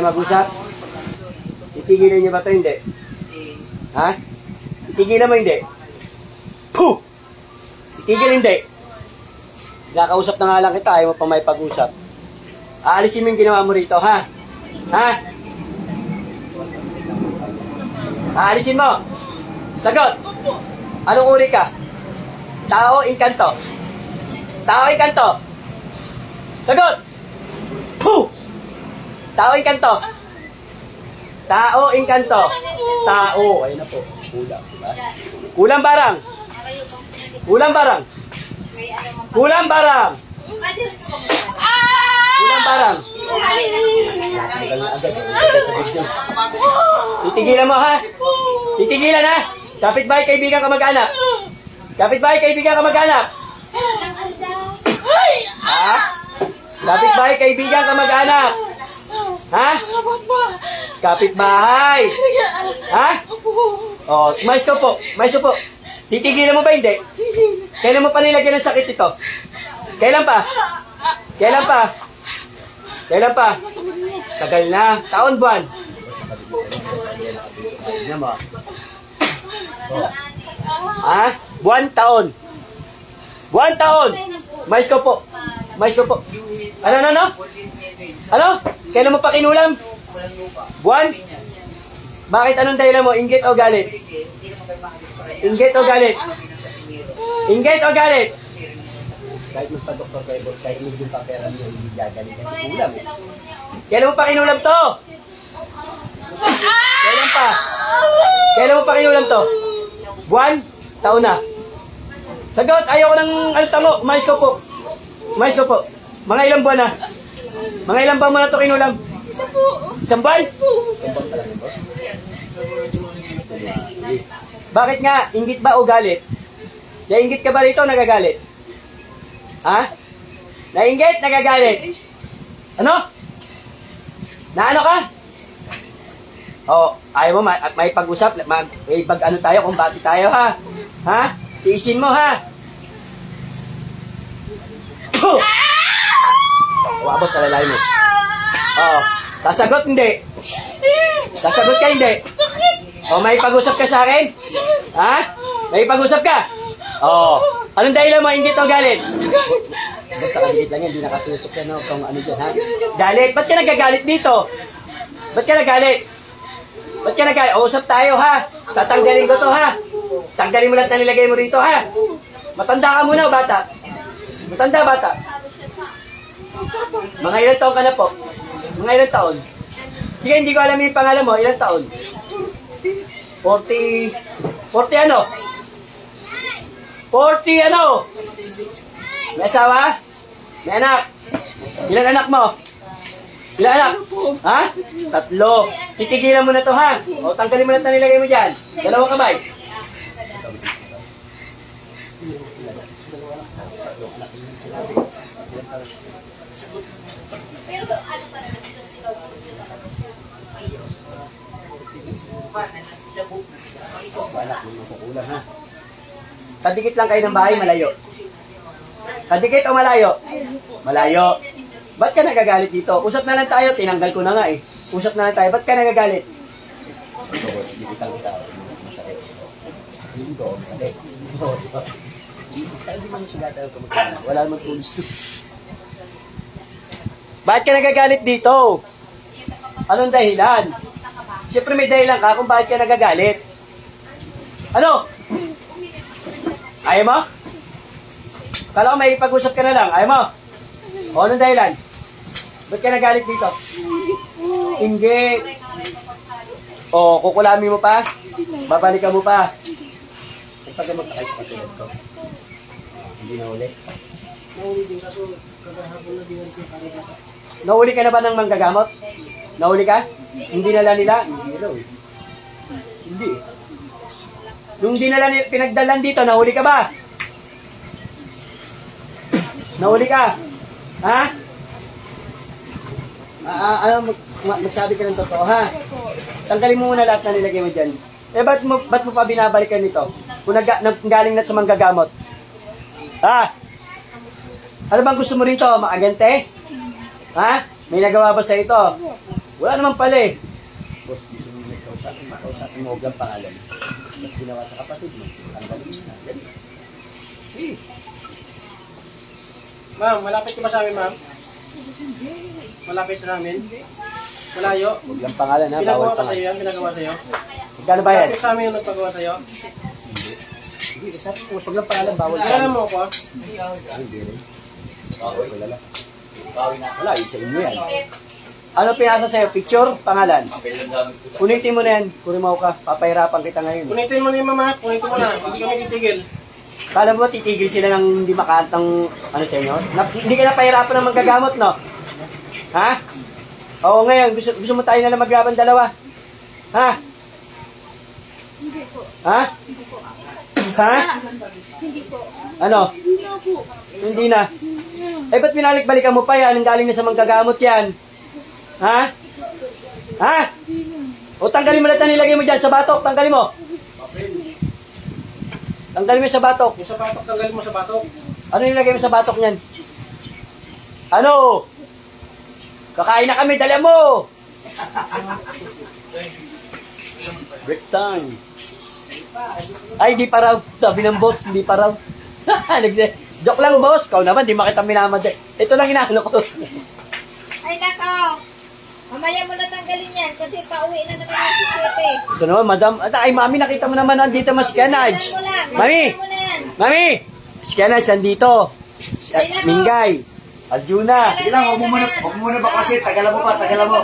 tayo mag-usap? Titigilan niyo ba ito? Hindi. Ha? Titigilan mo hindi? Puh! Titigil hindi. Nakausap na nga lang kita, ayaw mo pa may pag-usap. Aalisin mo yung ginawa mo rito, ha? Ha? Aalisin mo. Sagot. Anong uri ka? Tao, inkanto. Tao, inkanto. Sagot. Puh! Tao, inkanto. Tao, inkanto. Tao. Ayun na po. Kulang, diba? Kulang barang. Kulang barang. Kulang barang. Kulang barang. Titigilan mo, ha? Titigilan, ha? Kapitbahay, kaibigan, kamag-anak. Kapitbahay, kaibigan, kamag-anak. Ha? Kapitbahay, kaibigan, kamag-anak. Ha? Kapitbahay. Ha? Oh, mais ko po. Mais ko po. Titigilan mo ba hindi? Kailan mo pa nilagyan ng sakit ito? Kailan pa? Kailan pa? Kailan pa? Tagal na. Taon, buwan. Ha? Buwan, taon. Buwan, taon. Mais ko po. Mais ko po. Ano? Ano? Kailan mo pa kinulam? Buwan? Bakit anong dahilan mo? Inggit o galit? Inggit o galit? Inggit o galit? Kahit magpa-doktor kayo, boss, kahit hindi pa pera niyo, hindi gagaling kasi kulam. Kailan mo pa kinulam to? Kailan pa? Kailan mo pa kinulam to? Buwan? Taon na? Sagot, ayaw ko ng altango. Mais ko po. Mais ko po. Mga ilang buwan na? Mga ilang buwan mo na to kinulam? Isa po. Isang buwan? Isang buwan pa lang, boss. Bakit nga? Inggit ba o galit? Nainggit ka ba rito o nagagalit? Ha? Nainggit? Nagagalit? Ano? Na ano ka? Oh, ayaw mo at may pag-usap, may pag-ano tayo, kumbati tayo, ha? Ha? Tiisin mo, ha? Puh! Wabos, alalay mo. Oh, sasagot hindi. Sasagot ka hindi. Oh, may pag-usap ka sa akin? Ha? May pag-usap ka? Oh, anong dahilan mo? Inggit o galit? Basta kaligit lang yan, hindi nakatusok yan, no? Kung ano dyan, ha? Galit? Ba't ka nagagalit dito? Ba't ka nagalit? Ba't ka nagalit? O, usap tayo, ha? Tatanggalin ko to, ha? Tanggalin mo lang na nilagay mo rito, ha? Matanda ka muna, o bata? Matanda, bata? Mga ilang taon ka na po? Mga ilang taon? Sige, hindi ko alam yung pangalan mo. Ilang taon? 40 ano? 40 ano? May asawa? May anak? Ilan anak mo? Ilan anak? Ha? 3. Titigilan mo na to, ha? O, tanggalin mo na ito, nilagay mo dyan. 2 kamay. Kadikit lang kayo ng bahay, malayo. Kadikit o malayo? Malayo. Ba't ka nagagalit dito? Usap na lang tayo, tinanggal ko na nga eh. Usap na lang tayo, ba't ka nagagalit? Wala naman tulis to. Bakit ka nagagalit dito? Anong dahilan? Siyempre may dahilan ka kung bakit ka nagagalit. Ano? Ayaw mo? Kala ko may pag-usap ka na lang. Ayaw mo? O, anong dahilan? Ba't ka nagalit dito? Inggit. O, kukulami mo pa? Babalikan mo pa? Pag magkakay sa katulad ko. Hindi na uli. Nauli din kaso kagahapon na din ko para. Nauli ka na ba ng manggagamot? Nauli ka? Hindi nala nila? Hindi raw. Hindi. Nung dinala pinagdalan dito, nahuli ka ba? Nahuli ka? Ha? Magsabi ka ng totoo, ha? Tanggalin mo muna lahat na nilagay mo dyan. Eh, ba't mo pa binabalikan nito? Kung galing na sa manggagamot. Ha? Ano bang gusto mo rito? Maagante? Ha? May nagawa ba sa ito? Wala naman pala eh. Boss, gusto mo makausapin mo huwag ang pangalan. Ba't ginawa sa kapatid mo? Ang galing mo na. Yan. Eh. Ma'am, malapit ka ba sa amin, ma'am? Malapit sa amin? Malayo? Huwag lang pangalan ha. Ginagawa Bawal ka pangalan. sa'yo yan? Ginagawa sa'yo? Magkano ba yan? Malapit sa amin yung nagpagawa sa'yo? Hindi, sabi ko, huwag lang pangalan. Bawal Kilala mo ako, ah? Hindi rin. Wala lang. Wala, yung sa inyo yan. Ano pinasa sa'yo? Picture? Pangalan? Kunitin mo na yan. Kurimaw ka. Papahirapan kita ngayon. Kunitin mo na yung mama. Kunitin mo na. Hindi kami titigil. Kala mo titigil sila ng hindi makatang ano sa inyo? Hindi ka na pahirapan ng manggagamot, no? Ha? Oo, ngayon. Gusto mo tayo na lang maglaban dalawa? Ha? Hindi po. Ha? Hindi po. Ha? Hindi po. Ano? Hindi na po. Hindi na. Eh, ba't binalik-balikan mo pa yan? Ang galing na sa manggagamot yan. Ha? Ha? O tanggalin mo lahat na nilagay mo dyan sa batok. Tanggalin mo. Tanggalin mo sa batok. Yung sa batok, tanggalin mo sa batok. Ano nilagay mo sa batok niyan? Ano? Kakain na kami. Dala mo. Break time. Ay, di pa raw. Sabi ng boss, hindi pa raw. Joke lang, boss. Kau naman, di makita minamad. Ito lang inaano ko. Ay, nako. Mamaya mo na tanggalin yan kasi pauwi na naman yung si Pepe. Ito naman, madam. Ay, mami, nakita mo naman nandito mas Kianaj. Mami! Mo na yan. Mami! Si Kianaj, nandito. Mingay. Aljuna. Sige lang, huwag mo muna ba kasi, tagalan mo pa, tagalan mo.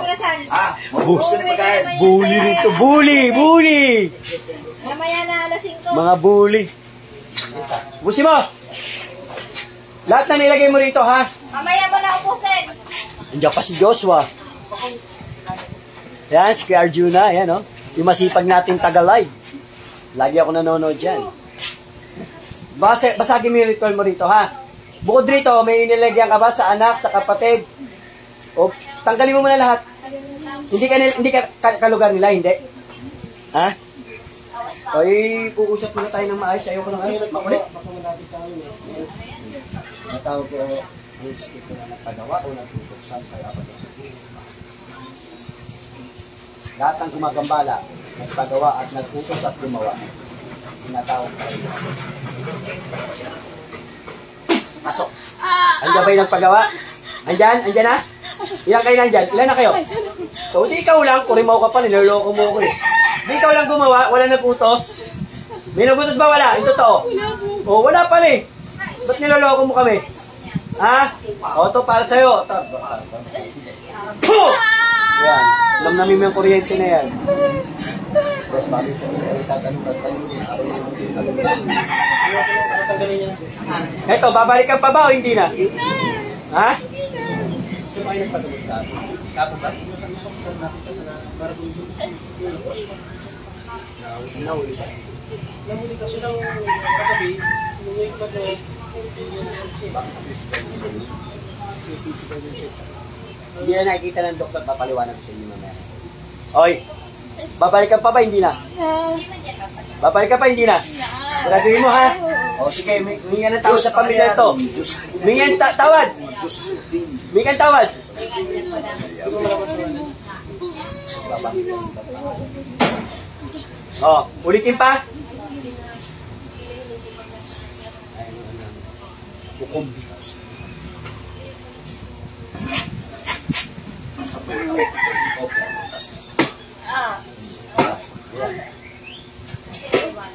Ah, maubos ko na pagkain. Bully rito. Bully! Mamaya na alas 5. Mga bully. Busi mo! Lahat na nilagay mo rito, ha? Mamaya mo na ubusin. Andiyan pa si Joshua. Yan, si Kuya Arjuna. Yan, oh. Yung masipag nating taga-live. Lagi ako nanonood dyan. Basagin mo yung ritual mo rito, ha? Bukod rito, may inilagyan ka ba sa anak, sa kapatid? O, tanggalin mo muna lahat. Hindi ka kalugar nila, hindi? Ha? Ay, puusap muna tayo ng maayos. Ayoko na ngayon nagpakulit. Natawag ko ang stick na nagpagawa o nagtutuksan sa kapatid. Lahat ng gumagambala, nagpagawa at nagputos at gumawa. Tinatawag tayo. Pasok. Andiyan ba yung nagpagawa? Andyan? Andyan na? Ilan kayo nandyan? Ilan na kayo? So, di ikaw lang. Kurimaw ka pa, niloloko mo ko eh. Di ikaw lang gumawa, wala nagputos. May nagutos ba wala? Yung totoo? O, wala pa eh. Ba't niloloko mo kami? Ha? O, ito para sa'yo. Puh! Yan. Alam namin yung kuryente na yan. Boss, bakit sa mga tatanong. Eto, babalikan pa ba o hindi na? Ha? Gusto mo kayo nagpatulog ka? Kapo ba? Nahuli ba? Nahuli kasi ng kagabi, nung ko to, Hindi na nakikita ng doktor, papaliwanag ko sa inyo mamaya. Oy, babalikan pa ba? Hindi na. Babalikan pa? Hindi na. Siguraduhin mo ha. O sige, mingan ng tawad sa pamilya ito. Mingan tawad. Mingan tawad. O, ulitin pa. Bukumbi.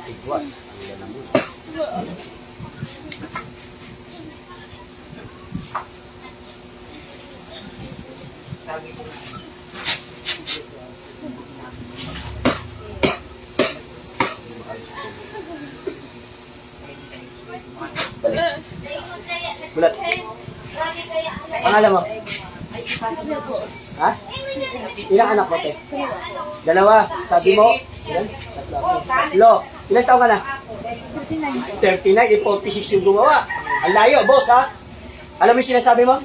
Tigwas. Balik. Bulat. Pangalan mo? Ha? Ilang anak mo, te? Dalawa. Sabi mo? Ilan? Tatlo. Ilang taon ka na? 39. 46 yung gumawa. Ang layo, boss, ha? Alam mo yung sinasabi mo?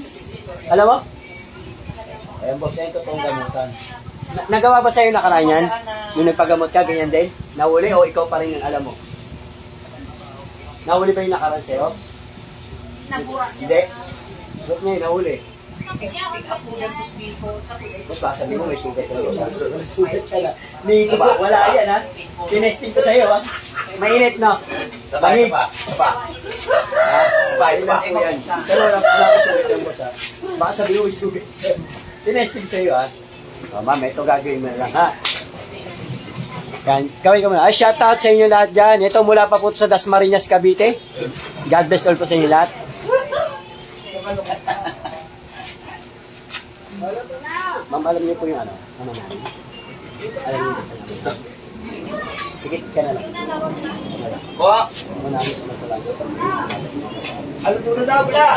Alam mo? Ayan, boss, yan totoong gamutan. Nagawa ba sa'yo nakaraan yan? Yung nagpagamot ka, ganyan din? Nahuli o ikaw pa rin yung alam mo? Nahuli ba yung nakaraan sa'yo? Hindi. Ba't niya yung nahuli? Boss, baka sabi mo may sugat ka na. Sugat siya na. Hindi ko ba? Wala yan ha. Tinesting ko sa'yo ha. Mainit no? Sabay, sabay. Sabay, sabay. Pero wala ko sugat yung boss ha. Baka sabi mo may sugat siya. Tinesting sa'yo ha. O ma'am, ito gagawin mo na lang ha. Yan, gawin ko muna. Shout out sa inyo lahat dyan. Ito mula pa po sa Dasmariñas, Cavite. God bless all po sa inyo lahat. Ma'am, alam niyo po yung ano namin. Alam niyo sa namin. Tikit ka na lang. Buwak. Ano namin sumasalang sa Ano muna daw, Bula?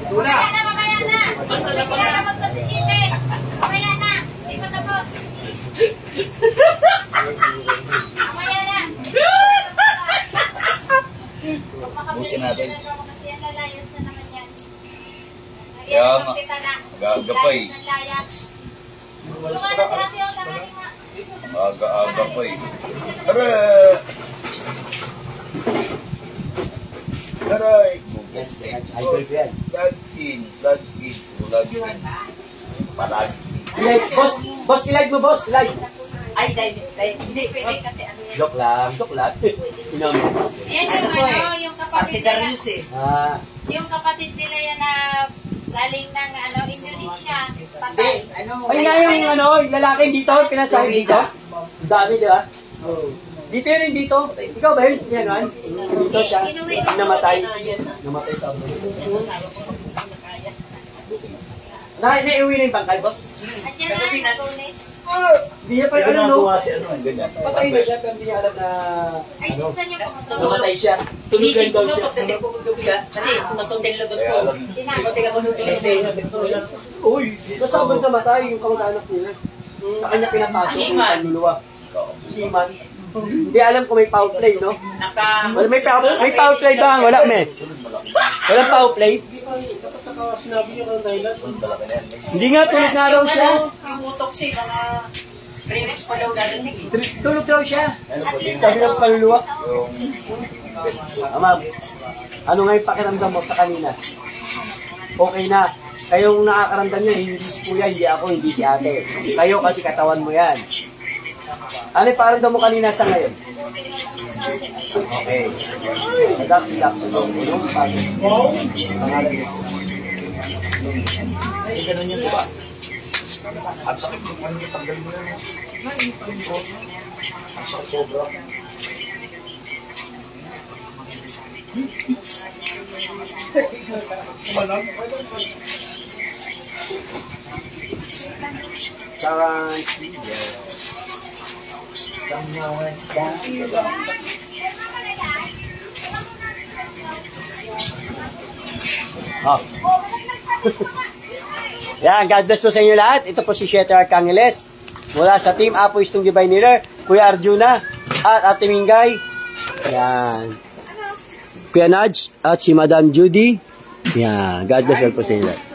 Tuna. Mamaya na! Magpapagod pa si Shipe! Mamaya na! Hindi pa tapos! Mamaya na! Busin natin. Kasi yan, lalayas na naman yan. Kaya nga. Kita na. Gagapay. Layas ng layas. Kumana si Ate yung tanganin nga. Aga-aga pa eh. Aray! Yes, idol ko yan. Lagin. Palagi. Boss, ilike mo, boss. Like. Ay, hindi pwede kasi ano yan. Joke lang. Inamin. Yan yung yung kapatid nila. Yung kapatid nila yan na galing ng Indonesia. Patay. Ay nga yung lalaki dito, pinasahin dito. Ang dami, di ba? Dito yun dito. Ikaw ba yun? Yan, dito siya. Namatay sa abon. Naiuwi na yung bangkay, boss? Andiyan na, Tunis. Hindi niya pa yung Ganyan. patay na siya, pero hindi niya alam na Ay, minsan yung pumunta. namatay siya. Tulugan daw siya. Kasi natundin labas ko. Uy, kasabot namatay yung kamag-anak nila. Sa kanya pinapasok yung panluluwa. Siman. Hindi alam kung may foul play, no? Wala, may foul play ba? Wala, me. Walang foul play. Sinabi niyo kung dahilan. Hindi nga, tulog nga raw siya. Yung utok si mga 3 weeks pa daw dadating. Tulog raw siya. Sabi ng panluluwa. Ma'am, ano nga yung pakiramdam mo sa kanina? Okay na. Kayong nakakaramdam niya, hindi si kuya, hindi ako, hindi si ate. Kayo kasi katawan mo yan. Ano yung pakiramdam mo kanina sa ngayon? Okay. Relax. Pangalan niyo. Ay, ganun yun, diba? Ang sakit mo. Tanggal mo yan. Ang sakit sobra. Charan. Yan, God bless po sa inyo lahat. Ito po si Sheter Arcangeles mula sa Team Apo Istong Divine Healer, Kuya Arjuna at Ate Mingay. Yan. Kuya Nudge at si Madam Judy. Yan, God bless po sa inyo lahat.